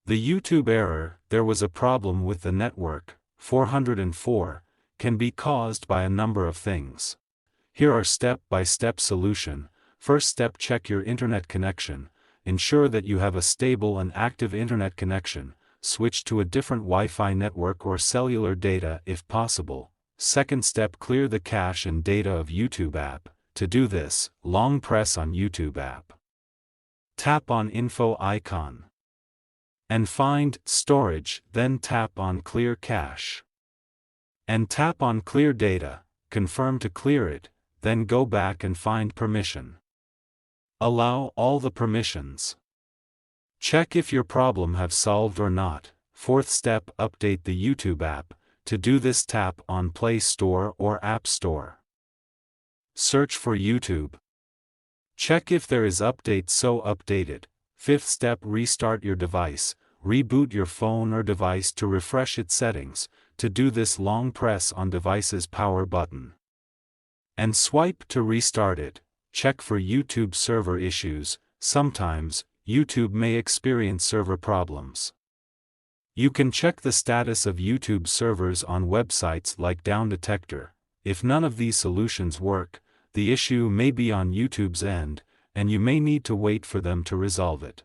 The YouTube error, "There was a problem with the network, 404, can be caused by a number of things. Here are step-by-step solution. First step, check your internet connection. Ensure that you have a stable and active internet connection. Switch to a different Wi-Fi network or cellular data if possible. Second step, clear the cache and data of YouTube app. To do this, long press on YouTube app. Tap on info icon. And find storage, then tap on clear cache. And tap on clear data, confirm to clear it, then go back and find permission. Allow all the permissions. Check if your problem have solved or not. Fourth step, update the YouTube app. To do this, tap on Play Store or App Store. Search for YouTube. Check if there is update, so update it. Fifth step, restart your device. Reboot your phone or device to refresh its settings. To do this, long press on device's power button. And swipe to restart it. Check for YouTube server issues. Sometimes, YouTube may experience server problems. You can check the status of YouTube servers on websites like Down Detector. If none of these solutions work, the issue may be on YouTube's end, and you may need to wait for them to resolve it.